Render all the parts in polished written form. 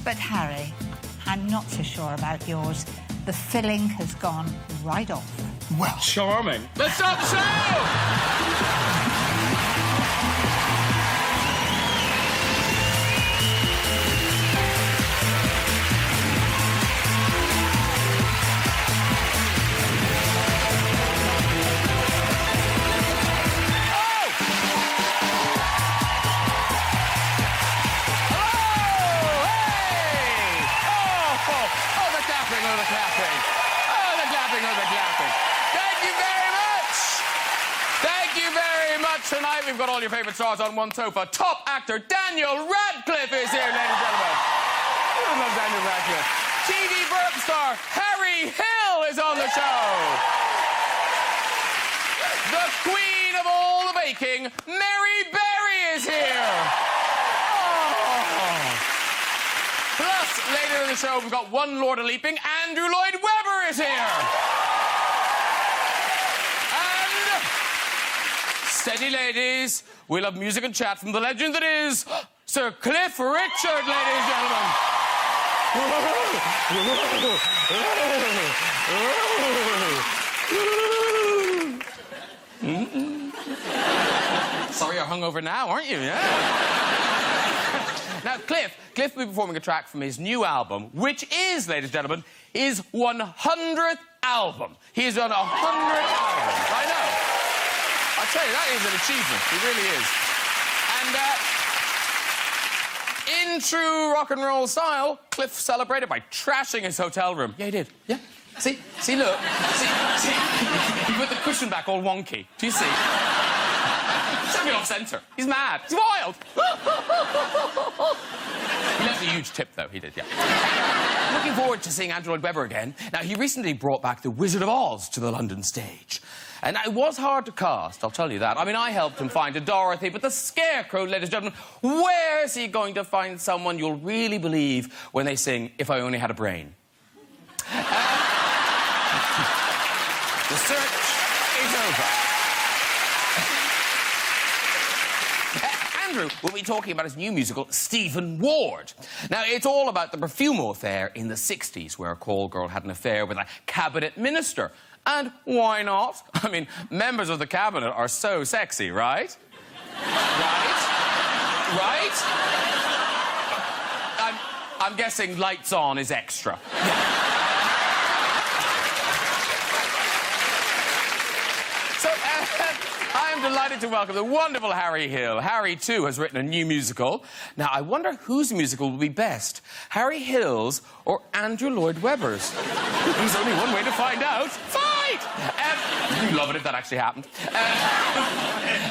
But, Harry, I'm not so sure about yours. The filling has gone right off. Well... Charming. Let's start the show! Tonight we've got all your favourite stars on one sofa. Top actor Daniel Radcliffe is here, ladies and gentlemen. I love Daniel Radcliffe. TV burp star Harry Hill is on the show. The queen of all the baking, Mary Berry, is here. Oh. Plus, later in the show, we've got one Lord of Leaping, Andrew Lloyd Webber is here. Steady, ladies. We'll have music and chat from the legend that is Sir Cliff Richard, ladies and gentlemen. Sorry you're hungover now, aren't you? Yeah. Now, Cliff will be performing a track from his new album, which is, ladies and gentlemen, his 100th album. He's done 100 albums. I know. I tell you, that is an achievement. It really is. And in true rock and roll style, Cliff celebrated by trashing his hotel room. Yeah, he did. Yeah. See, look. See. He put the cushion back all wonky. Do you see? He's off centre. He's mad. He's wild. He left a huge tip, though. He did, yeah. Looking forward to seeing Andrew Lloyd Webber again. Now, he recently brought back The Wizard of Oz to the London stage. And it was hard to cast, I'll tell you that. I mean, I helped him find a Dorothy, but the Scarecrow, ladies and gentlemen, where's he going to find someone you'll really believe when they sing If I Only Had a Brain? The search is over. Andrew will be talking about his new musical, Stephen Ward. Now, it's all about the Profumo affair in the 60s, where a call girl had an affair with a cabinet minister. And why not? I mean, members of the cabinet are so sexy, right? Right? I'm guessing lights on is extra. So, I am delighted to welcome the wonderful Harry Hill. Harry, too, has written a new musical. Now, I wonder whose musical will be best, Harry Hill's or Andrew Lloyd Webber's? There's only one way to find out. Fight! You'd love it if that actually happened.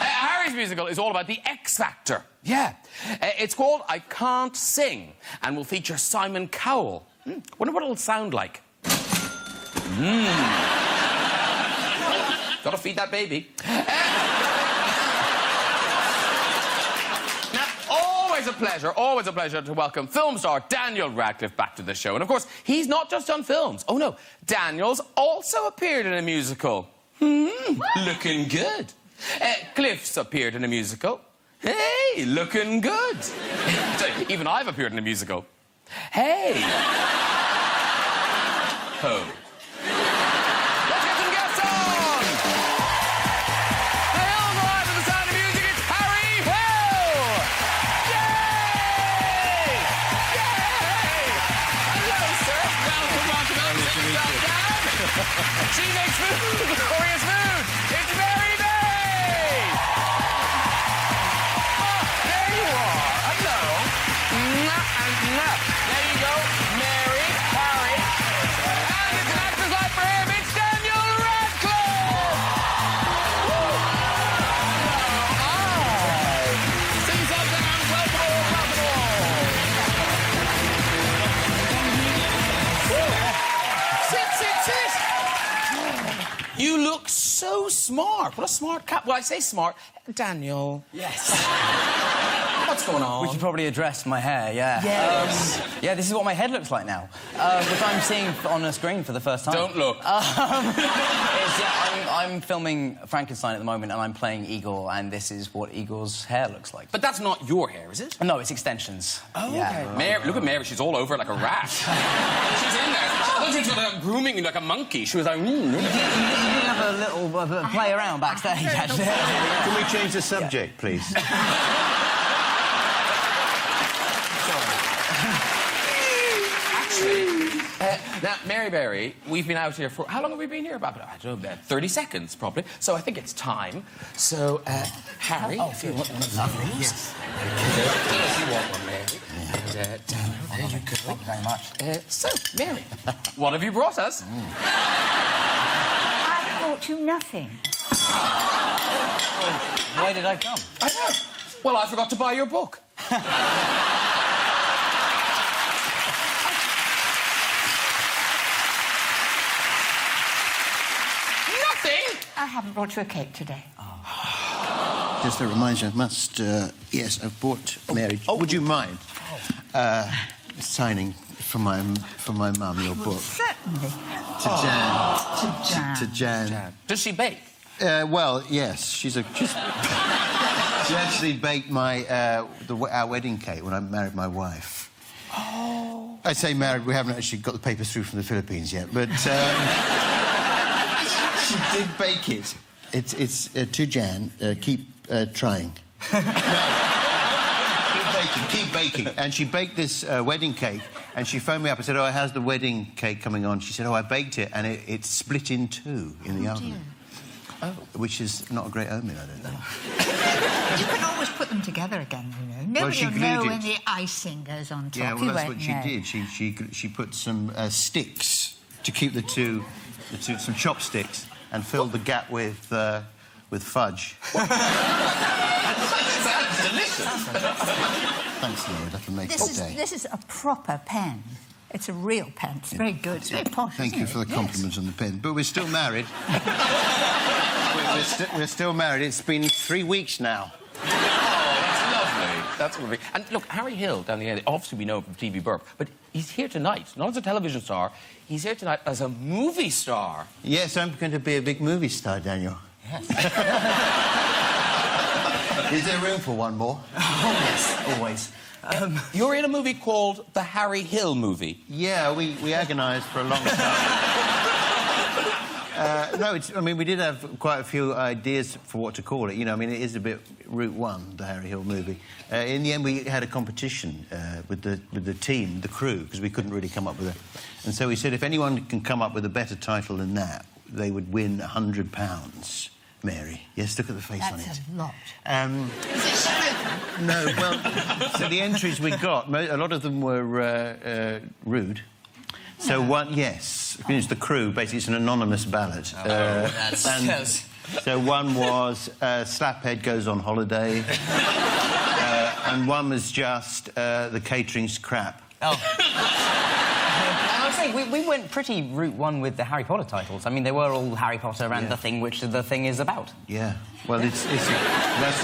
Harry's musical is all about the X Factor. Yeah. It's called I Can't Sing and will feature Simon Cowell. Wonder what it'll sound like. Gotta feed that baby. Always a pleasure to welcome film star Daniel Radcliffe back to the show. And, of course, he's not just done films. Oh, no. Daniel's also appeared in a musical. Looking good. Cliff's appeared in a musical. Hey, looking good. Even I've appeared in a musical. Hey. Home. Let's get some guests on! The Hills are live with the sound of music. It's Harry Hill! Yay! Yay! Hello, sir. Welcome. She makes food. Glorious food. It's Mary Berry! Oh, there you are. Hello. There you go. Mary, Harry. And it's an actor's life for him. It's Daniel Radcliffe! Woo! Hi. Sing something unwelcome. Sit. You look so smart. What a smart cat. Well, I say smart. Daniel. Yes. Come What's going on? We should probably address my hair, yeah. Yes. Yeah, this is what my head looks like now, which I'm seeing on a screen for the first time. Don't look. I'm filming Frankenstein at the moment, and I'm playing Igor, and this is what Igor's hair looks like. But that's not your hair, is it? No, it's extensions. Oh, yeah. okay. Mary, look at Mary. She's all over it like a rat. She's in there. I thought she was grooming like a monkey. She was like... You didn't have a little play around backstage, actually. Can we change the subject, please? Now, Mary Berry, we've been out here for... How long have we been here? About, I don't know, 30 seconds, probably. So I think it's time. So, Harry, if you want one of those. Yes. If you want one, Mary. And, there you go. Thank you very much. So, Mary, what have you brought us? I brought you nothing. Why did I come? I know. Well, I forgot to buy your book. I haven't brought you a cake today. Just a reminder, I must... yes, I've bought Mary... would you mind signing for my mum your book? Certainly. To Jan. To Jan. To Jan. Does she bake? Well, yes, she's she actually baked my our wedding cake when I married my wife. Oh. I say married, we haven't actually got the papers through from the Philippines yet, but she did bake it. It's to Jan. Keep trying. Keep baking. And she baked this wedding cake, and she phoned me up and said, "Oh, how's the wedding cake coming on?" She said, "Oh, I baked it, and it split in two in the oven." Dear. Oh. Which is not a great omen, I don't think. You can always put them together again, you know. Nobody will know when the icing goes on top. Yeah, well, you that's won't what she know. did. She put some sticks to keep the two, some chopsticks, and filled the gap with fudge. That's delicious. Thanks, Lloyd. I can make it day. This is a proper pen. It's a real pen. It's very good. It's very posh. Thank you for the compliment on the pen. But we're still married. we're still married. It's been 3 weeks now. Oh, that's lovely. That's lovely. And look, Harry Hill down the end, obviously we know him from TV Burp, but he's here tonight, not as a television star, he's here tonight as a movie star. Yes, I'm going to be a big movie star, Daniel. Yes. Is there room for one more? Oh, yes, always. You're in a movie called The Harry Hill Movie. Yeah, we agonised for a long time. No, I mean, we did have quite a few ideas for what to call it. You know, I mean, it is a bit Route 1, the Harry Hill movie. In the end, we had a competition with the team, the crew, because we couldn't really come up with it. And so we said, if anyone can come up with a better title than that, they would win £100. Mary. Yes, look at the face on it. That's a lot. Is it spoken? No, well, so the entries we got, a lot of them were rude. So one, yes, it's the crew, basically it's an anonymous ballot. So one was Slaphead Goes on Holiday, and one was just The Catering's Crap. Oh. I was saying, we went pretty Route 1 with the Harry Potter titles. I mean, they were all Harry Potter and the thing which the thing is about. Yeah, well, that's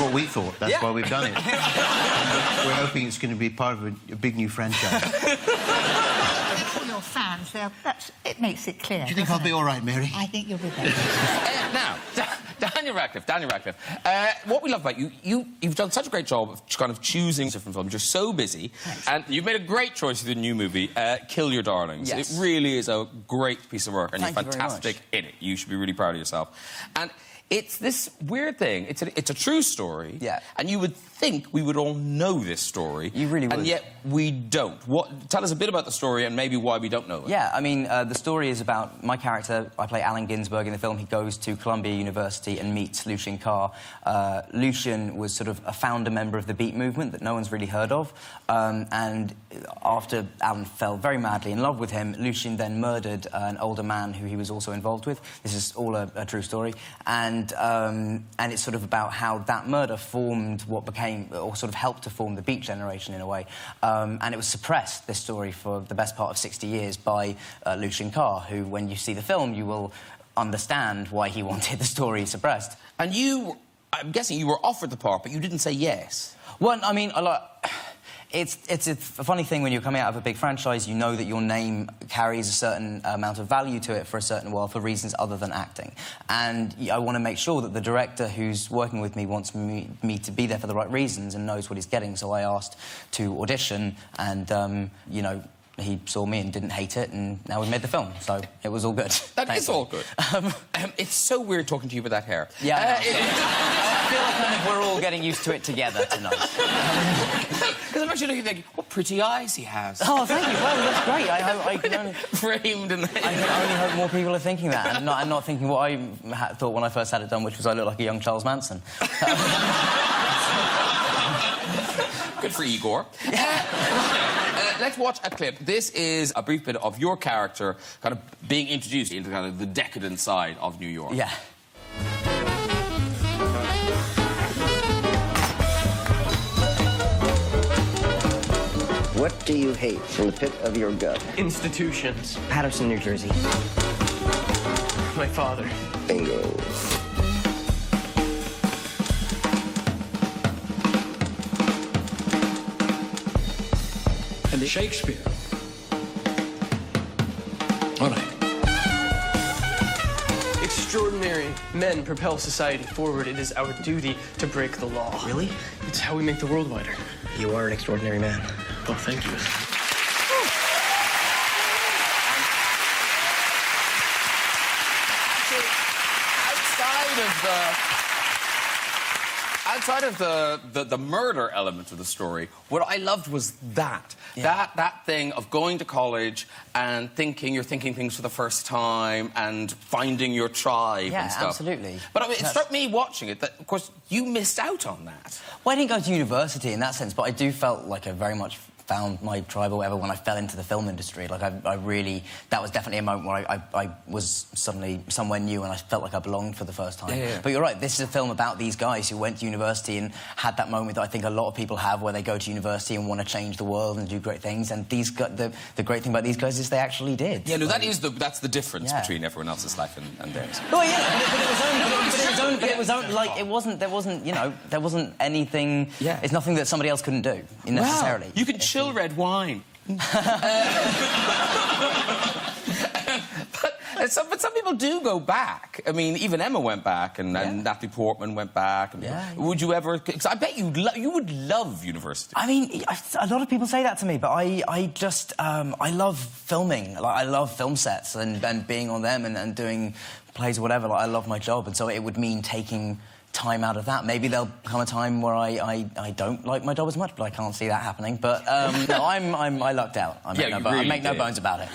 what we thought. That's why we've done it. We're hoping it's going to be part of a big new franchise. For your fans, it makes it clear. Do you think I'll be all right, Mary? I think you'll be better. Now, Daniel Radcliffe, what we love about you, you've done such a great job of kind of choosing different films. You're so busy. Thanks. And you've made a great choice with the new movie, Kill Your Darlings. Yes. It really is a great piece of work, and Thank you're you very fantastic much. in it. You should be really proud of yourself. And it's this weird thing. It's a true story. Yeah. And you would think we would all know this story. You really would. And yet we don't. Tell us a bit about the story and maybe why we don't know it. Yeah, I mean, the story is about my character. I play Allen Ginsberg in the film. He goes to Columbia University and meets Lucien Carr. Lucien was sort of a founder member of the Beat movement that no one's really heard of. And after Allen fell very madly in love with him, Lucien then murdered an older man who he was also involved with. This is all a true story. And it's sort of about how that murder formed what became, or sort of helped to form the Beat generation in a way. And it was suppressed, this story, for the best part of 60 years by Lucien Carr, who, when you see the film, you will understand why he wanted the story suppressed. And you I'm guessing you were offered the part, but you didn't say yes. Well, I mean, it's a funny thing when you're coming out of a big franchise, you know that your name carries a certain amount of value to it for a certain while for reasons other than acting. And I want to make sure that the director who's working with me wants me to be there for the right reasons and knows what he's getting. So I asked to audition and, you know, he saw me and didn't hate it, and now we made the film, so it was all good. That is all good. It's so weird talking to you with that hair. Yeah, I feel like kind of we're all getting used to it together tonight. Because I'm actually looking thinking, what pretty eyes he has. Oh, thank you. Well, that's great. I can only... Framed and... I can only hope more people are thinking that, and not thinking what I thought when I first had it done, which was I look like a young Charles Manson. Good for Igor. Let's watch a clip. This is a brief bit of your character kind of being introduced into kind of the decadent side of New York. Yeah. What do you hate from the pit of your gut? Institutions. Patterson, New Jersey. My father. Bingo. And Shakespeare. All right. Extraordinary men propel society forward. It is our duty to break the law. Really? It's how we make the world wider. You are an extraordinary man. Oh, thank you. Outside of the murder element of the story, what I loved was that. Yeah. That thing of going to college and you're thinking things for the first time and finding your tribe and stuff. Yeah, absolutely. But I mean, it struck me watching it that, of course, you missed out on that. Well, I didn't go to university in that sense, but I do felt like I very much found my tribe or whatever when I fell into the film industry. Like, I really... That was definitely a moment where I was suddenly somewhere new and I felt like I belonged for the first time. Yeah. But you're right, this is a film about these guys who went to university and had that moment that I think a lot of people have where they go to university and want to change the world and do great things, and these the great thing about these guys is they actually did. Yeah, no, that's the difference between everyone else's life and theirs. Oh, yeah, but it was only like, it wasn't, there wasn't, you know, there wasn't anything... Yeah. It's nothing that somebody else couldn't do, necessarily. Wow. You can chill red wine. But some people do go back. I mean, even Emma went back, and Natalie Portman went back. And would you ever... Because I bet you would love university. I mean, a lot of people say that to me, but I just... I love filming. Like, I love film sets and being on them and doing plays or whatever. Like, I love my job, and so it would mean taking time out of that. Maybe there'll come a time where I don't like my job as much, but I can't see that happening. But no, I lucked out. I make no bones about it.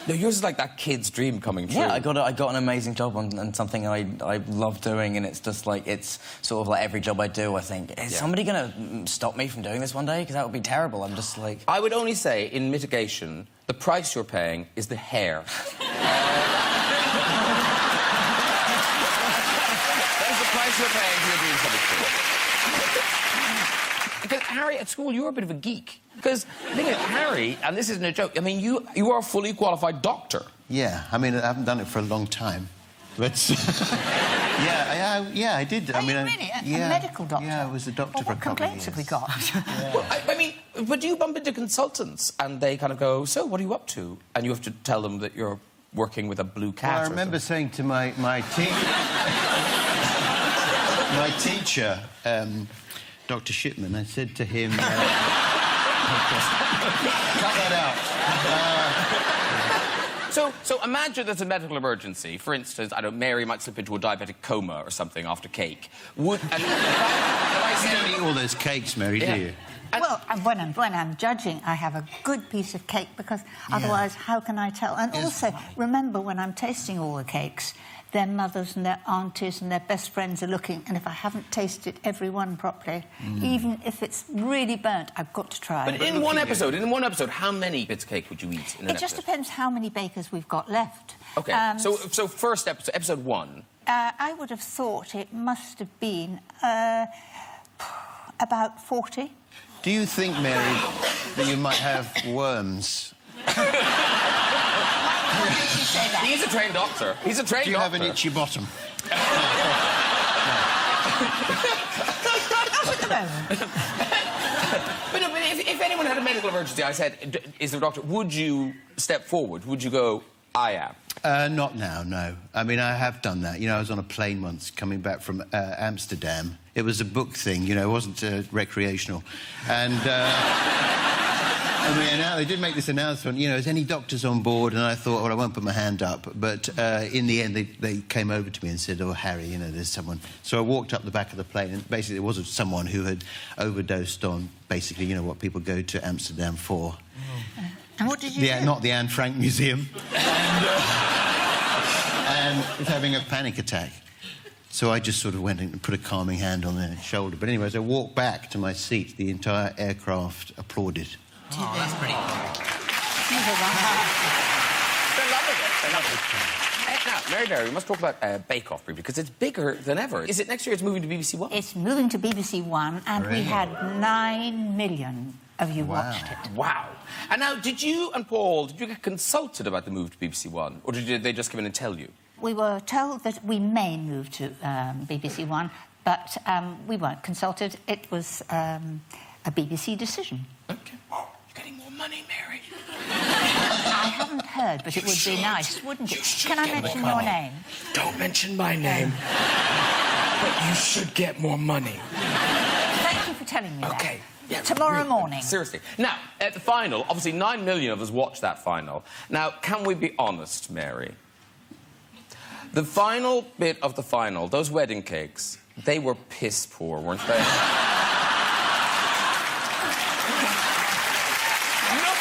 No, yours is like that kid's dream coming true. Yeah, I got an amazing job on something I love doing, and it's just like, it's sort of like every job I do, I think, is somebody going to stop me from doing this one day? Because that would be terrible. I'm just like... I would only say, in mitigation, the price you're paying is the hair. You're paying for doing something cool. Because Harry, at school, you were a bit of a geek. Because the thing is, Harry, and this isn't a joke, I mean, you are a fully qualified doctor. Yeah, I mean, I haven't done it for a long time. But, yeah, I did. Are you really? A medical doctor? Yeah, I was a doctor for a couple of years. What complaints have we got? Well, I mean, but do you bump into consultants and they kind of go, so, what are you up to? And you have to tell them that you're working with a blue cat. Well, I remember saying to my teacher, Dr. Shipman, I said to him... cut that out. So imagine there's a medical emergency. For instance, I don't know, Mary might slip into a diabetic coma or something after cake. You don't eat all those cakes, Mary, do you? Well, when I'm judging, I have a good piece of cake, because otherwise, how can I tell? And also, remember, when I'm tasting all the cakes, their mothers and their aunties and their best friends are looking, and if I haven't tasted every one properly, even if it's really burnt, I've got to try. But in one episode, how many bits of cake would you eat in an episode? It just depends how many bakers we've got left. OK, so first episode, episode 1. I would have thought it must have been about 40. Do you think, Mary, that you might have worms? He's a trained doctor. He's a trained doctor. Do you have an itchy bottom? But if anyone had a medical emergency, I said, is there a doctor, would you step forward? Would you go, I am? Not now, no. I mean, I have done that. You know, I was on a plane once coming back from Amsterdam. It was a book thing, you know, it wasn't recreational. And, I mean, now they did make this announcement, you know, is any doctors on board? And I thought, well, I won't put my hand up. But in the end, they came over to me and said, oh, Harry, you know, there's someone. So I walked up the back of the plane, and basically it was someone who had overdosed on, basically, you know, what people go to Amsterdam for. Oh. And what did you do? Not the Anne Frank Museum. And was having a panic attack. So I just sort of went and put a calming hand on their shoulder. But anyway, as I walked back to my seat, the entire aircraft applauded. Oh, that's pretty cool. They're loving it. They're loving it. Now, Mary Berry, we must talk about Bake Off because it's bigger than ever. Is it next year it's moving to BBC One? It's moving to BBC One, and Really? we had 9 million of you watched it. Wow. And now, did you and Paul, did you get consulted about the move to BBC One? Or did they just come in and tell you? We were told that we may move to BBC One, but we weren't consulted. It was a BBC decision. OK. You're getting more money, Mary. I haven't heard, but it would be nice, wouldn't it? Can I mention your name? Don't mention my name. But you should get more money. Thank you for telling me OK. that. Yeah, Tomorrow really, morning. Seriously. Now, at the final, obviously 9 million of us watched that final. Now, can we be honest, Mary? The final bit of the final, those wedding cakes, they were piss poor, weren't they? Look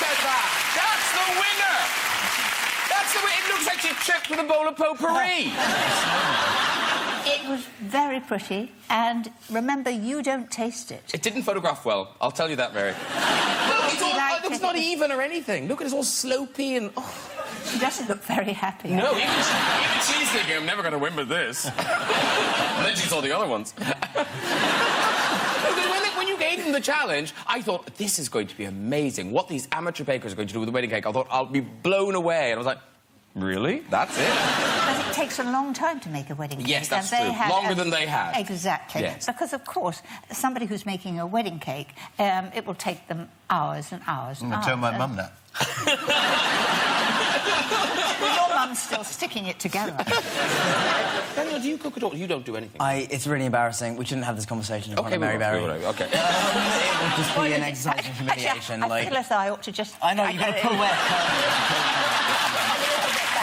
at that! That's the winner! That's the winner! It looks like she tripped with a bowl of potpourri! It was very pretty, and remember, you don't taste it. It didn't photograph well, I'll tell you that, Mary. It's not even or anything. Look, it's all slopey and... Oh. She doesn't look very happy. No, even she's thinking, I'm never going to win with this. And then she saw the other ones. When you gave them the challenge, I thought, this is going to be amazing. What these amateur bakers are going to do with the wedding cake, I thought, I'll be blown away. And I was like, really? That's it? But it takes a long time to make a wedding cake. Yes, that's and they true. had Longer than they had. Exactly. Yes. Because, of course, somebody who's making a wedding cake, it will take them hours and hours and hours. Tell my mum that. Well, your mum's still sticking it together. Daniel, do you cook at all? You don't do anything. It's really embarrassing. We shouldn't have this conversation in front of we Mary won't. Berry. OK. It will just be an exercise in humiliation. Actually, I feel as though I ought to just... I know, you've got to pull away.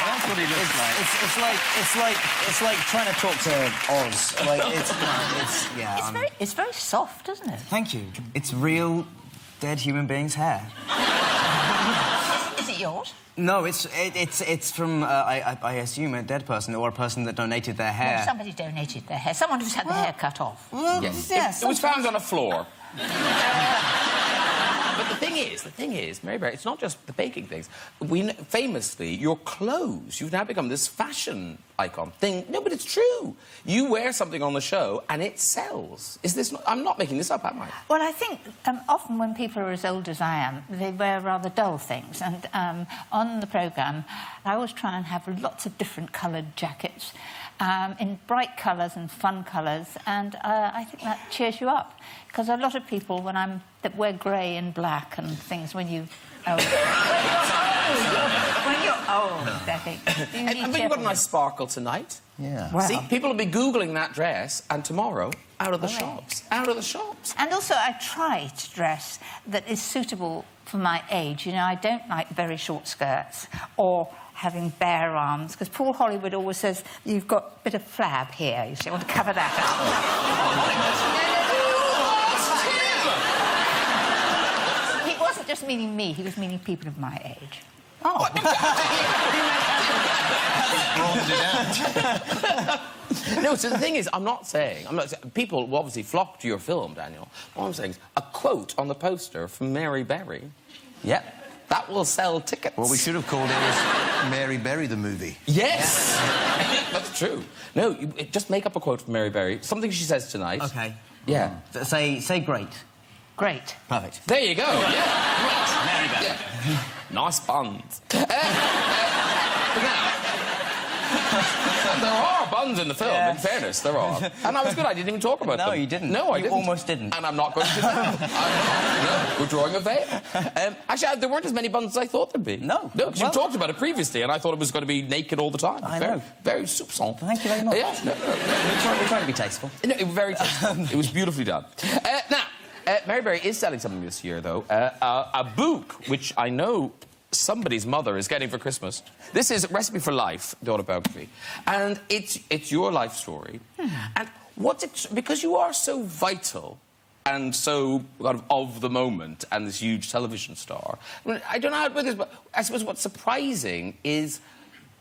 That's what he looks like. It's like trying to talk to Oz. Like, It's very soft, isn't it? Thank you. It's real dead human beings' hair. Is it yours? No, it's from I assume a dead person or a person that donated their hair. Well, somebody donated their hair. Someone who's had the hair cut off. Well, Yes. It was found on a floor. But the thing is, Mary Berry, it's not just the baking things. Famously, your clothes, you've now become this fashion icon thing. No, but it's true. You wear something on the show and it sells. Is this not... I'm not making this up, am I? Well, I think often when people are as old as I am, they wear rather dull things. And on the programme, I always try and have lots of different coloured jackets in bright colours and fun colours, and I think that cheers you up. Because a lot of people, that wear grey and black and things, when you're old, I think. But you've got a nice sparkle tonight. Yeah. Wow. See, people will be Googling that dress, and tomorrow, out of the shops. Out of the shops. And also, I try to dress that is suitable for my age. You know, I don't like very short skirts or having bare arms, because Paul Hollywood always says, you've got a bit of flab here, you see, I want to cover that up. He wasn't just meaning me, he was meaning people of my age. Oh. No, so the thing is, I'm not saying... People will obviously flock to your film, Daniel. What I'm saying is a quote on the poster from Mary Berry. Yep. That will sell tickets. What we should have called it was Mary Berry the movie. Yes! That's true. No, just make up a quote from Mary Berry. Something she says tonight. OK. Yeah. Say great. Great. Perfect. There you go. Yeah. Mary Berry. Yeah. Nice buns. Now, There are buns in the film, in fairness, there are. And I was good, I didn't even talk about them. No, you didn't. No, I you didn't. almost didn't. And I'm not going to now. No, we're drawing a veil. Actually, there weren't as many buns as I thought there'd be. No. No, because you talked about it previously, and I thought it was going to be naked all the time. I know. Very soupçon. Thank you very much. Yeah, no. We're trying to be tasteful. No, it was very tasteful. It was beautifully done. Now, Mary Berry is selling something this year, though. A book, which I know somebody's mother is getting for Christmas. This is Recipe for Life, the autobiography. And it's your life story. And because you are so vital and so kind of the moment and this huge television star, I don't know how to put this, but I suppose what's surprising is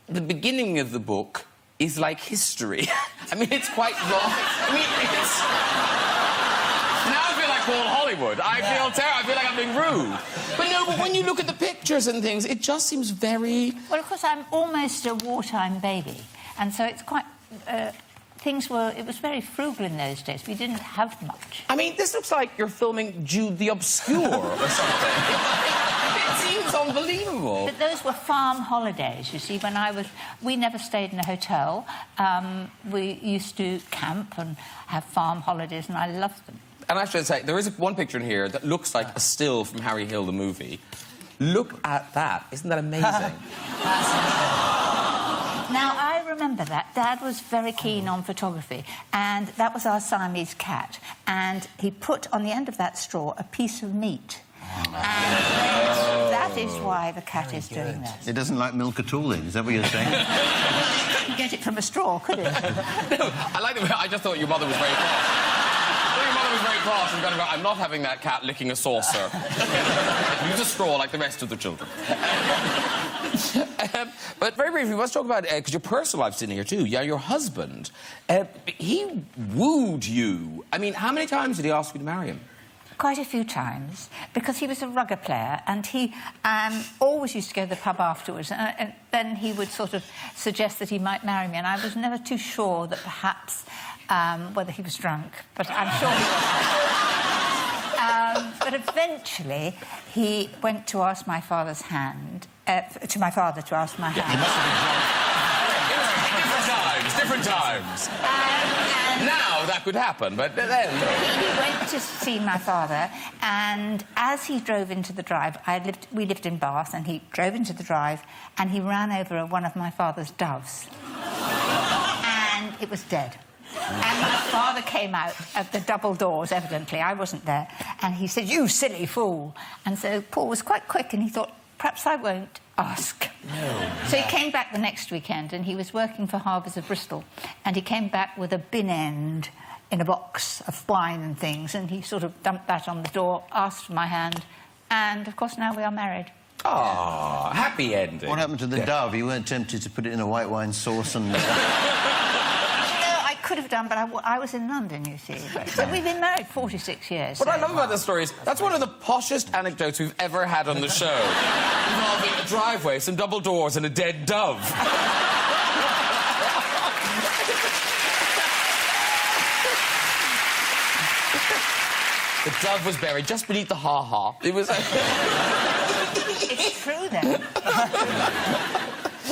the beginning of the book is like history. I mean, it's quite long. I mean, now I feel like Paul Hollywood. I feel terrible. I feel like I'm being rude. But no, but when you look at the pictures and things, it just seems very... Well, of course, I'm almost a wartime baby, and so it's quite... it was very frugal in those days. We didn't have much. I mean, this looks like you're filming Jude the Obscure or something. It seems unbelievable. But those were farm holidays, you see. We never stayed in a hotel. We used to camp and have farm holidays, and I loved them. And I should say, there is one picture in here that looks like a still from Harry Hill, the movie. Look at that. Isn't that amazing? Now, I remember that. Dad was very keen on photography, and that was our Siamese cat. And he put on the end of that straw a piece of meat. And that is why the cat is doing that. It doesn't like milk at all, then? Is that what you're saying? You couldn't get it from a straw, could it? No, I like the way... I just thought your mother was very cross. Your mother was very cross and going to go, I'm not having that cat licking a saucer. Use a straw like the rest of the children. But very briefly, let's talk about... Because your personal life's in here, too. Yeah, your husband. He wooed you. I mean, how many times did he ask you to marry him? Quite a few times, because he was a rugger player, and he always used to go to the pub afterwards, and then he would sort of suggest that he might marry me, and I was never too sure that perhaps whether he was drunk, but I'm sure he was. But eventually, he went to ask my father's hand, to my father to ask my hand. Different times. Now that could happen, but then... He went to see my father, and as he drove into the drive, we lived in Bath, and he drove into the drive, and he ran over one of my father's doves. And it was dead. And my father came out of the double doors, evidently. I wasn't there. And he said, "You silly fool." And so Paul was quite quick, and he thought, perhaps I won't ask. No. So he came back the next weekend, and he was working for Harbours of Bristol, and he came back with a bin end in a box of wine and things, and he sort of dumped that on the door, asked for my hand, and, of course, now we are married. Ah, happy ending. What happened to the dove? You weren't tempted to put it in a white wine sauce and... Could have done, but I was in London, you see. But we've been married 46 years. What I love about this story is that's one of the poshest anecdotes we've ever had on the show, involving a driveway, some double doors, and a dead dove. The dove was buried just beneath the ha-ha. It was... It's true, then.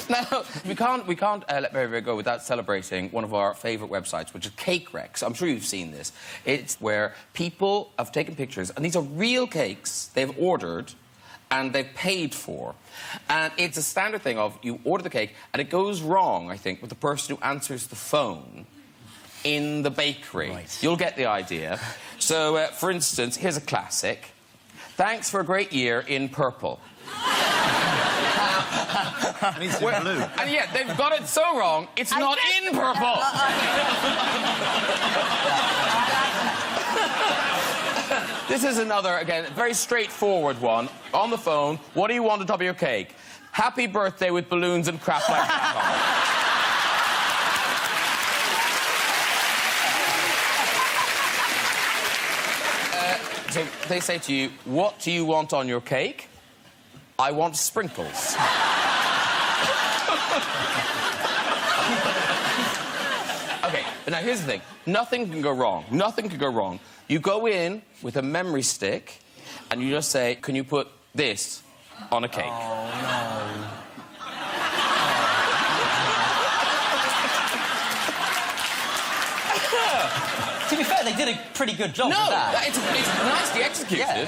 Now, we can't let Mary go without celebrating one of our favourite websites, which is Cake Rex. I'm sure you've seen this. It's where people have taken pictures, and these are real cakes they've ordered and they've paid for. And it's a standard thing of you order the cake, and it goes wrong, I think, with the person who answers the phone in the bakery. Right. You'll get the idea. So, for instance, here's a classic. Thanks for a great year in purple. And it's in blue. And yet, they've got it so wrong, it's not in purple. This is another, again, very straightforward one. On the phone, what do you want on top of your cake? Happy birthday with balloons and crap like that. So they say to you, what do you want on your cake? I want sprinkles. OK, but now here's the thing. Nothing can go wrong. Nothing can go wrong. You go in with a memory stick and you just say, can you put this on a cake? Oh, no. To be fair, they did a pretty good job No, with that. it's nicely executed.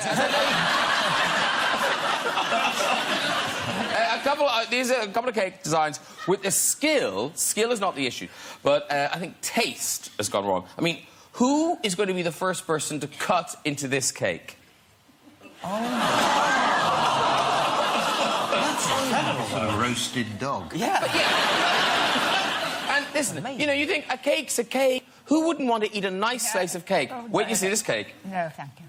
These are a couple of cake designs with the skill. Skill is not the issue, but I think taste has gone wrong. I mean, who is going to be the first person to cut into this cake? A roasted dog. Yeah. And listen, you know, you think a cake's a cake. Who wouldn't want to eat a nice slice of cake? Oh, Wait, you see this cake? No, thank you.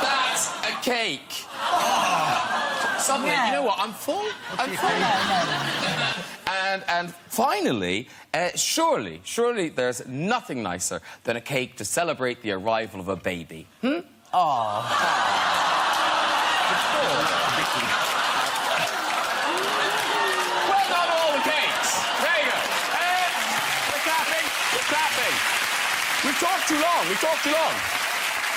That's a cake. Suddenly, No. you know what? I'm full. I'm full. No. And finally, surely there's nothing nicer than a cake to celebrate the arrival of a baby. Oh. Well done, all the cakes. There you go. We're clapping. We're clapping. We've talked too long. We've talked too long.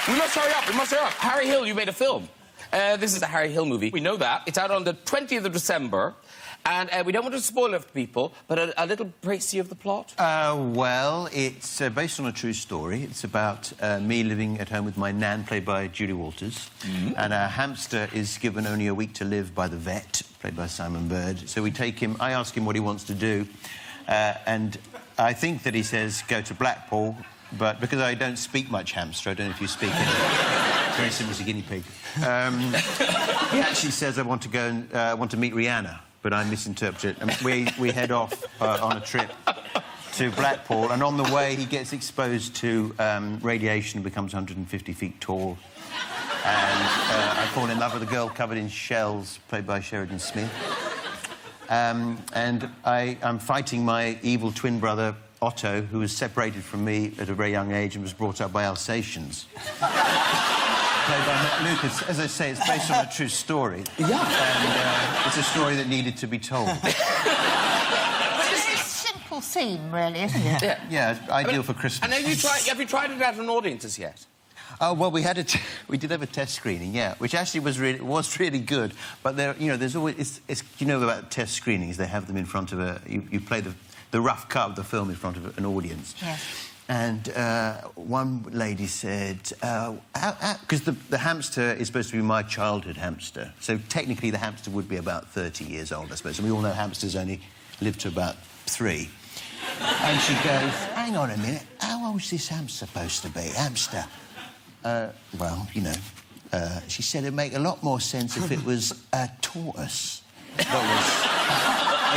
We must hurry up. We must hurry up. Harry Hill, you made a film. This is the Harry Hill movie. We know that. It's out on the 20th of December. And we don't want to spoil it for people, but a little précis of the plot? Well, it's based on a true story. It's about me living at home with my nan, played by Julie Walters. And our hamster is given only a week to live by the vet, played by Simon Bird. So we take him, I ask him what he wants to do, and I think that he says, go to Blackpool, but because I don't speak much hamster, I don't know if you speak any, very similar to guinea pig, he actually says, I want to go and want to meet Rihanna. But I misinterpret it. And we head off on a trip to Blackpool, and on the way he gets exposed to radiation and becomes 150 feet tall. And I fall in love with a girl covered in shells, played by Sheridan Smith. And I'm fighting my evil twin brother, Otto, who was separated from me at a very young age and was brought up by Alsatians. Played by Matt Lucas. As I say, it's based on a true story. Yeah. And it's a story that needed to be told. It's a very simple theme, really, isn't it? Yeah. Yeah, ideal for Christmas. And have you tried it at an audience yet? Oh, well, we did have a test screening, yeah, which actually was really good. But there's always... It's you know about test screenings, they have them in front of a... You play the rough cut of the film in front of an audience. Yes. And one lady said, because the hamster is supposed to be my childhood hamster, so technically the hamster would be about 30 years old, I suppose, and we all know hamsters only live to about 3. And she goes, hang on a minute, how old's this hamster supposed to be? Hamster? Well, you know, she said it'd make a lot more sense if it was a tortoise that was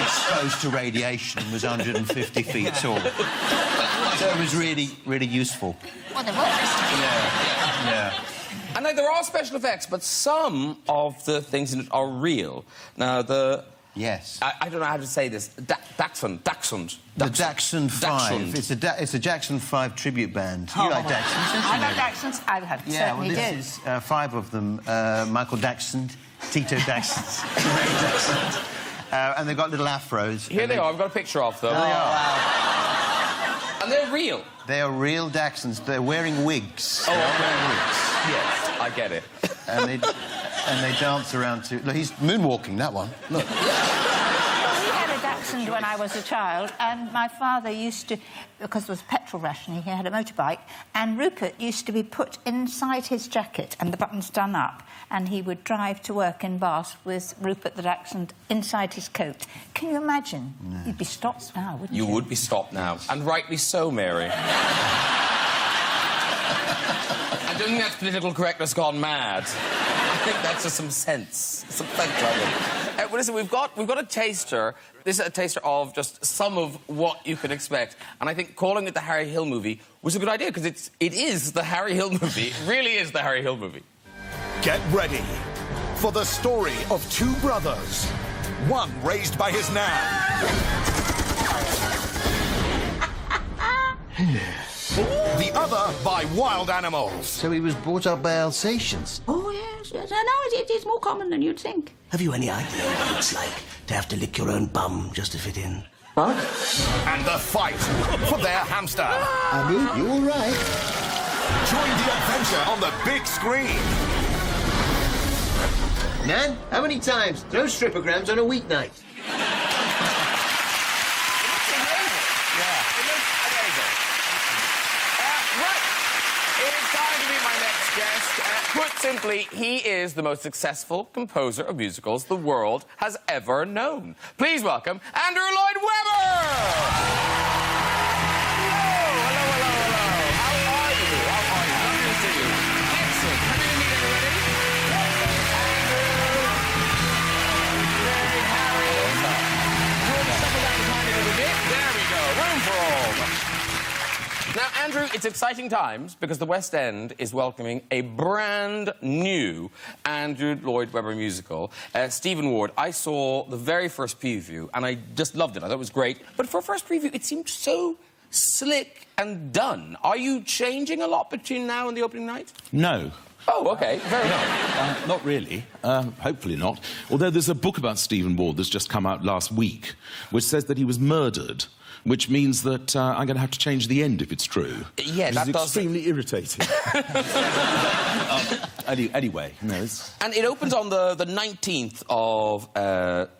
exposed to radiation and was 150 feet tall. So it was really, really useful. Well, there was. Yeah. And now, there are special effects, but some of the things in it are real. Now, Yes. I don't know how to say this. Dachshund. The Dachshund 5. Dachshund. It's a Jackson 5 tribute band. You like Dachshunds, don't you? I like Dachshunds. I have certainly well, do. this is 5 of them. Michael Dachshund, Tito Dachshund, Ray Dachshund. And they've got little afros. Here they are. I've got a picture of them. There they are. And they're real. They are real Dachshunds. They're wearing wigs. Oh, they're wearing wigs. Yes, I get it. And they dance around to... Look, he's moonwalking, that one. Look. We had a Dachshund when I was a child, and my father used to, because there was petrol rationing, he had a motorbike, and Rupert used to be put inside his jacket and the buttons done up, and he would drive to work in Bath with Rupert the Dachshund inside his coat. Can you imagine? No. You'd be stopped now, wouldn't you? You would be stopped now. And rightly so, Mary. I don't think that's political correctness gone mad. I think that's just some sense. Some sense of it. Well, listen, we've got a taster. This is a taster of just some of what you can expect. And I think calling it the Harry Hill movie was a good idea, because it is the Harry Hill movie. It really is the Harry Hill movie. Get ready for the story of 2 brothers. One raised by his nan. The other by wild animals. So he was brought up by Alsatians. Oh, yes. I know it is more common than you'd think. Have you any idea what it's like to have to lick your own bum just to fit in? What? And the fight for their hamster. Abu, you all right? Join the adventure on the big screen. Nan, how many times? No stripograms on a weeknight. simply, he is the most successful composer of musicals the world has ever known. Please welcome Andrew Lloyd Webber! Now, Andrew, it's exciting times because the West End is welcoming a brand new Andrew Lloyd Webber musical. Stephen Ward, I saw the very first preview and I just loved it. I thought it was great. But for a first preview, it seemed so slick and done. Are you changing a lot between now and the opening night? No. Oh, OK. Fair enough. Not really. Hopefully not. Although there's a book about Stephen Ward that's just come out last week, which says that he was murdered, which means that I'm going to have to change the end if it's true. Yeah, that does... extremely irritating. Anyway, no, it's... And it opens on the 19th of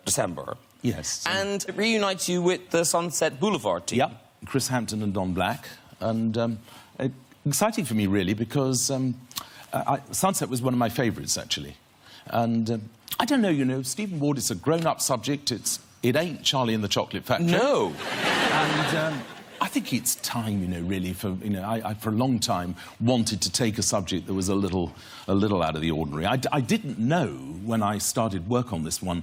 December. Yes. And it reunites you with the Sunset Boulevard team. Yep. Chris Hampton and Don Black. And exciting for me, really, because Sunset was one of my favourites, actually. And I don't know, you know, Stephen Ward is a grown-up subject. It ain't Charlie and the Chocolate Factory. No. And I think it's time, you know, really, for, you know, I for a long time wanted to take a subject that was a little out of the ordinary. I didn't know, when I started work on this one,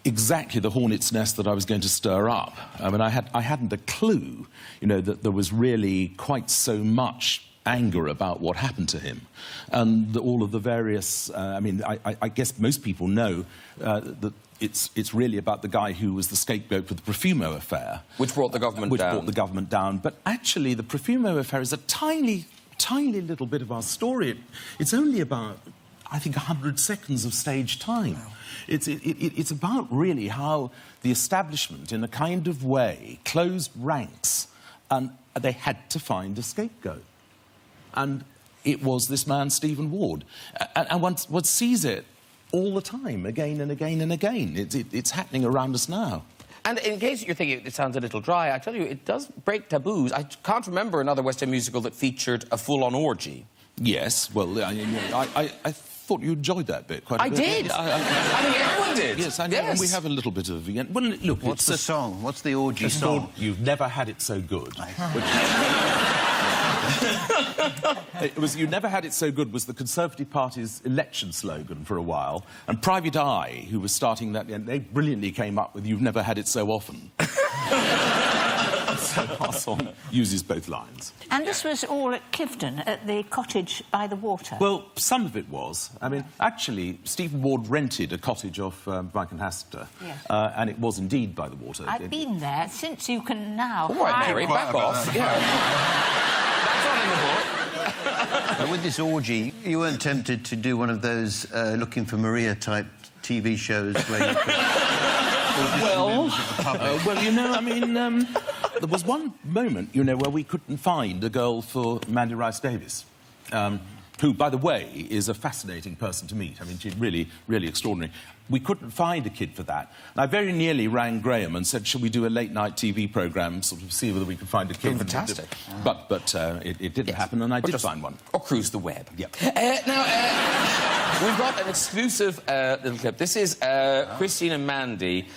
exactly the hornet's nest that I was going to stir up. I mean, I hadn't a clue, you know, that there was really quite so much anger about what happened to him. And all of the various... I mean, I guess most people know that it's really about the guy who was the scapegoat for the Profumo affair. Which brought the government down. Which brought the government down. But actually, the Profumo affair is a tiny, tiny little bit of our story. It's only about, I think, 100 seconds of stage time. Wow. It's about, really, how the establishment, in a kind of way, closed ranks, and they had to find a scapegoat. And it was this man, Stephen Ward. And one sees it all the time, again and again and again. It's happening around us now. And in case you're thinking it sounds a little dry, I tell you, it does break taboos. I can't remember another West End musical that featured a full-on orgy. Yes, well, I thought you enjoyed that bit quite a bit. I did! I think everyone did. Yes, I know. Yes. And we have a little bit of... Well, look, what's the song? What's the orgy song? You've Never Had It So Good. It was "You Never Had It So Good" was the Conservative Party's election slogan for a while, and Private Eye, who was starting that, they brilliantly came up with "You've Never Had It So Often." So our song uses both lines. And this was all at Clifton, at the cottage by the water? Well, some of it was. I mean, actually, Stephen Ward rented a cottage off Brighton-Hester, yes. And it was indeed by the water. I've been there, since you can now... All right, Mary, back off. Yeah. But with this orgy, you weren't tempted to do one of those Looking for Maria-type TV shows where you could... well, you know, I mean, there was one moment, you know, where we couldn't find a girl for Mandy Rice Davis, who, by the way, is a fascinating person to meet. I mean, she's really, really extraordinary. We couldn't find a kid for that. And I very nearly rang Graham and said, shall we do a late-night TV programme, sort of see whether we could find a kid? Fantastic. But it didn't happen, and I did find one. Or cruise the web. Yep. Now, we've got an exclusive little clip. This is Christine and Mandy.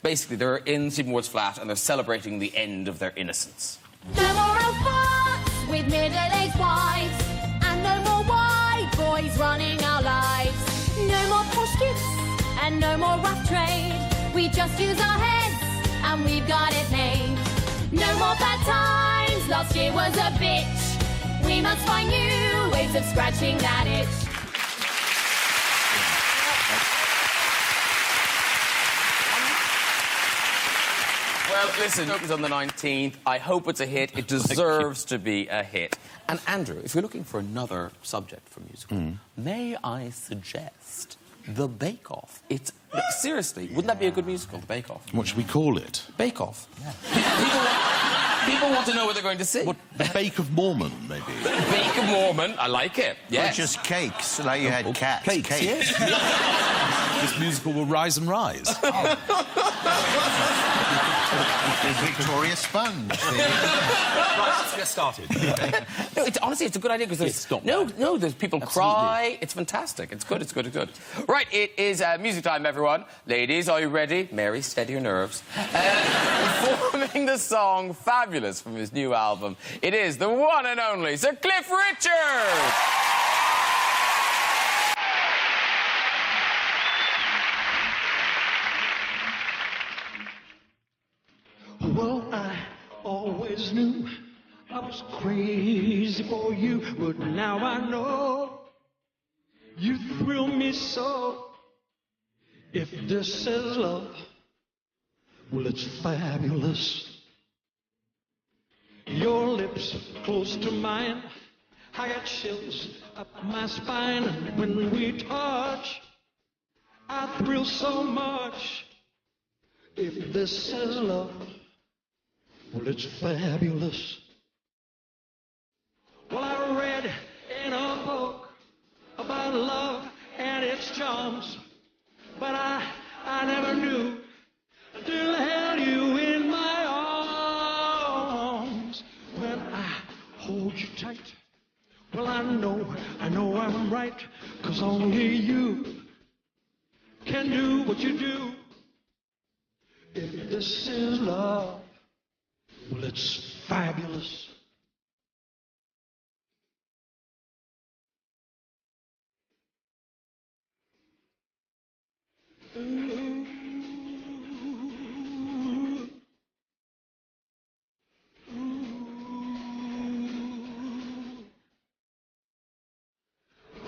Basically, they're in Stephen Ward's flat, and they're celebrating the end of their innocence. No more old farts with middle-aged wives, and no more white boys running our lives. No more posh gifts and no more rough trade. We just use our heads and we've got it made. No more bad times, last year was a bitch. We must find new ways of scratching that itch. Well, listen, it's on the 19th. I hope it's a hit. It deserves to be a hit. And Andrew, if you're looking for another subject for musical, may I suggest The Bake Off? It's seriously, wouldn't that be a good musical, The Bake Off? What should we call it? Bake Off. Yeah. People want to know what they're going to see. What, the Bake of Mormon, maybe? Bake of Mormon, I like it. Yes. Or just cakes, like you had cats. Cakes. Yes. this musical will rise and rise. Victoria Sponge. Right, let's get started. No, honestly, it's a good idea because there's people cry. It's fantastic. It's good. It's good. It's good. Right, it is music time, everyone. Ladies, are you ready? Mary, steady your nerves. Performing the song "Fabulous" from his new album, it is the one and only Sir Cliff Richard. Well, I always knew I was crazy for you, but now I know you thrill me so. If this is love, well, it's fabulous. Your lips close to mine, I got chills up my spine, and when we touch, I thrill so much. If this is love, well, it's fabulous. Well, I read in a book about love and its charms, but I never knew until I held you in my arms. When I hold you tight, well, I know I'm right, 'cause only you can do what you do. If this is love, well, it's fabulous. Ooh.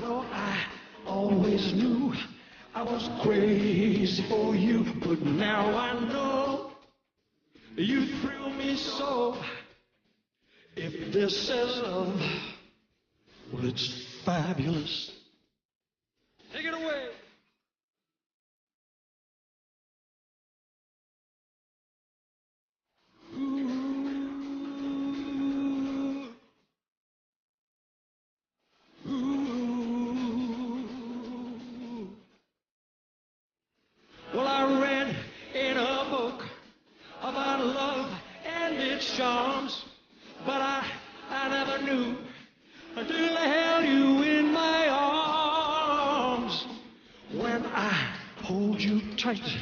Well, I always knew I was crazy for you, but now I know you thrill me so. If this is love, well, it's fabulous. Take it away. Well, I read in a book about love and its charms, but I never knew until I held you in my arms. When I hold you tight,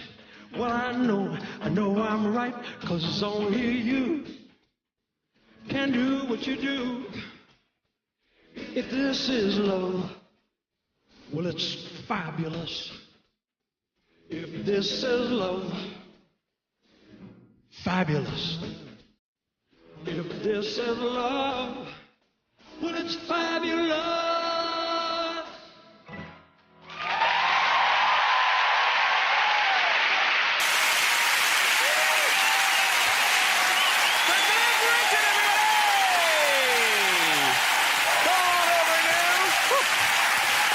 well, I know I'm right, 'cause only you can do what you do. If this is love, well, it's fabulous. If this is love, fabulous. If this is love, well, it's fabulous.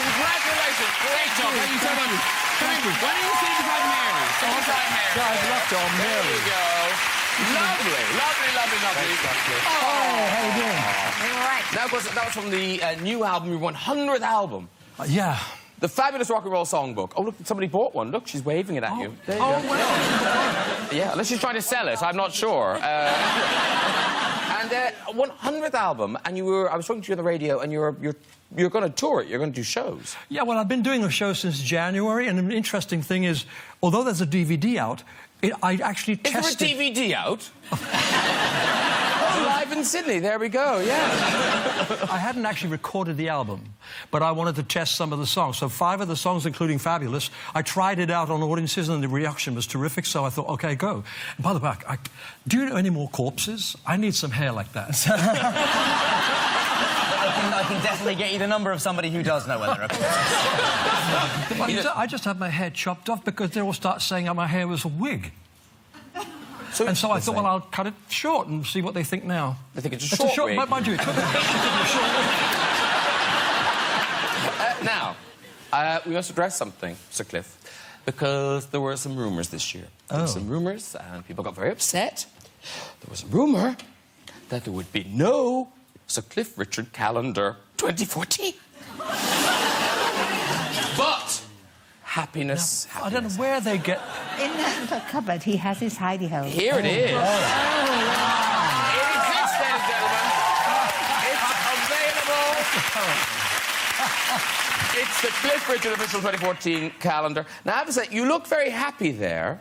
Congratulations, great job. Thank you so much. Why do you think about Mary? Someone's like Mary. Guys, left on Mary. There you go. Lovely, lovely, lovely, lovely. Oh, how you doing? All right. Now, of course, that was from the new album, your 100th album. Yeah. The Fabulous Rock and Roll Songbook. Oh, look, somebody bought one. Look, she's waving it at you. There you go. Well. Yeah, unless she's trying to sell it, I'm not sure. And 100th album, and I was talking to you on the radio, and you're going to tour it. You're going to do shows. Yeah, well, I've been doing a show since January, and an interesting thing is, although there's a DVD out, I actually tested... Is there a DVD out? Live in Sydney, there we go, yeah. I hadn't actually recorded the album, but I wanted to test some of the songs. So 5 of the songs, including Fabulous, I tried it out on audiences, and the reaction was terrific, so I thought, OK, go. And by the way, do you know any more corpses? I need some hair like that. I can definitely get you the number of somebody who does know where there are corpses. I just had my hair chopped off because they all start saying that my hair was a wig. So I thought, well, I'll cut it short and see what they think now. They think it's a short wig. Mind you, now, we must address something, Sir Cliff, because there were some rumours this year. There were some rumours, and people got very upset. There was a rumour that there would be no Sir Cliff Richard calendar 2014. But happiness. Now, I don't know where they get... In that little cupboard, he has his hidey hole. Here it is. Oh, wow. It exists, ladies and gentlemen. It's available. It's the Cliff Richard official 2014 calendar. Now, I have to say, you look very happy there,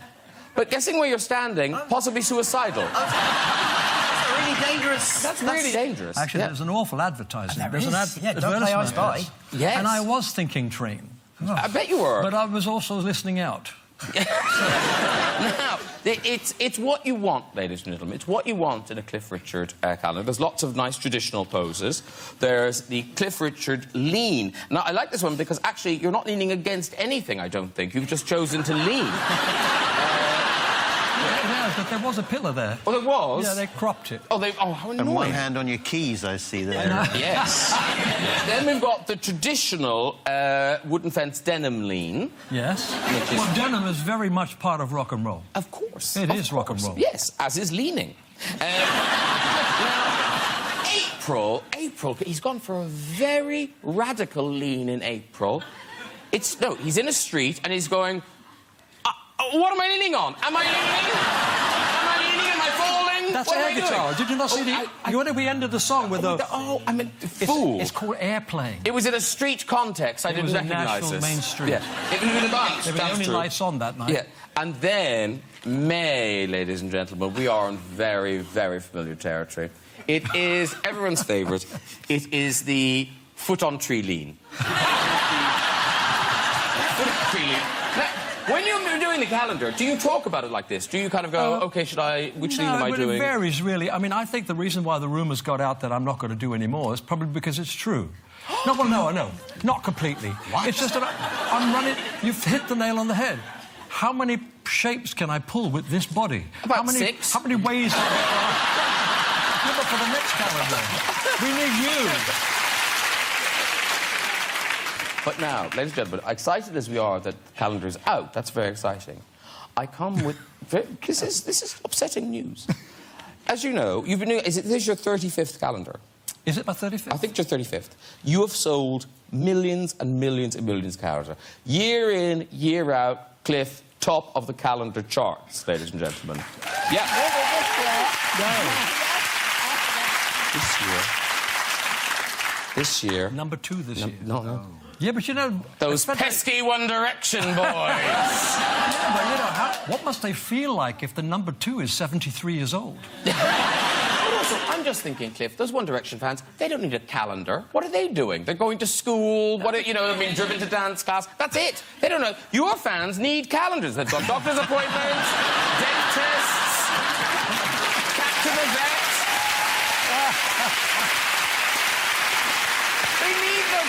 but guessing where you're standing, possibly suicidal. That's really dangerous. That's really dangerous. Actually, there's an awful advertising. There There's is. an Don't play I Spy. Yes. And I was thinking train. I bet you were. But I was also listening out. Now, it's what you want, ladies and gentlemen. It's what you want in a Cliff Richard calendar. There's lots of nice traditional poses. There's the Cliff Richard lean. Now, I like this one because actually you're not leaning against anything, I don't think. You've just chosen to lean. Yeah, but there was a pillar there. Oh, there was? Yeah, they cropped it. Oh, how annoying. And one hand on your keys, I see there. Yes. Then we've got the traditional wooden fence denim lean. Yes. Well, denim is very much part of rock and roll. Of course. It is rock and roll. Yes, as is leaning. Now, April, he's gone for a very radical lean in April. He's in a street and he's going, what am I leaning on? Am I leaning? Am I falling? That's what air am I guitar. doing? Did you not see you know we ended the song with the... Oh, I'm a fool. It's called airplane. It was in a street context. I didn't recognise National this. Main Street. Yeah. It was in a bunch. There were the only lights on that night. Yeah. And then May, ladies and gentlemen, we are in very, very familiar territory. It is everyone's favourite. It is the foot-on-tree lean. Foot-on-tree lean. Now, when you're doing the calendar, do you talk about it like this? Do you kind of go, OK, which lean am I doing? It varies, really. I mean, I think the reason why the rumours got out that I'm not going to do any more is probably because it's true. No, not completely. What? It's just about, I'm running... You've hit the nail on the head. How many shapes can I pull with this body? About 6. How many ways... But for the next calendar, we need you. But now, ladies and gentlemen, excited as we are that the calendar is out, that's very exciting. I come with... This is upsetting news. As you know, you've been doing... This is your 35th calendar. Is it my 35th? I think it's your 35th. You have sold millions and millions and millions of calendars. Year in, year out, Cliff, top of the calendar charts, ladies and gentlemen. Yeah. This year... Number 2 this year. No. Yeah, but you know... Those pesky One Direction boys. Yeah, but you know, what must they feel like if the number 2 is 73 years old? Also, I'm just thinking, Cliff, those One Direction fans, they don't need a calendar. What are they doing? They're going to school, driven to dance class. That's it. They don't know. Your fans need calendars. They've got doctor's appointments, dentists, to the vet. They need them.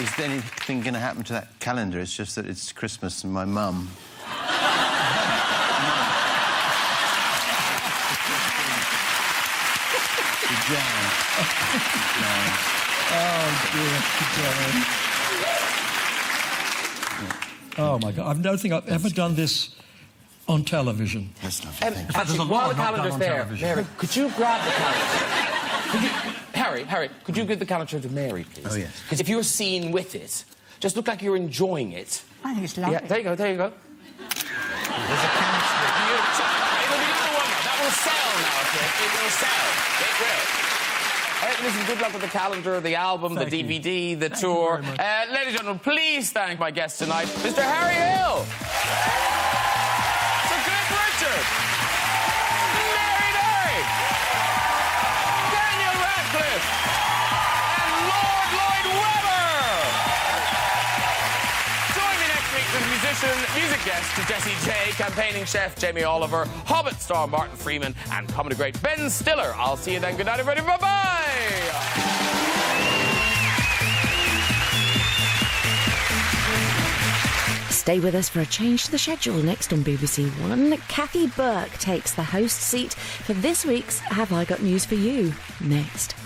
Is there anything going to happen to that calendar? It's just that it's Christmas and my mum. Oh, my God. I don't think I've ever done this on television. That's lovely. Actually, while the calendar's there, Mary, could you grab the calendar? Harry, could you give the calendar to Mary, please? Oh, yes. Because if you're seen with it, just look like you're enjoying it. I think it's lovely. Yeah, there you go. There's a calendar. It'll be number 1 now. That will sell now, Cliff. It will sell. It will. Listen, good luck with the calendar, the album, the DVD, the tour. Ladies and gentlemen, please thank my guest tonight, Mr. Harry Hill. Sir Cliff Richard. Mary Derry. Daniel Radcliffe. And Lord Lloyd Webber. Join me next week with musician, music guest Jessie J, campaigning chef Jamie Oliver, Hobbit star Martin Freeman, and comedy great Ben Stiller. I'll see you then. Good night, everybody. Bye-bye. Stay with us for a change to the schedule. Next on BBC One, Kathy Burke takes the host seat for this week's Have I Got News For You? Next.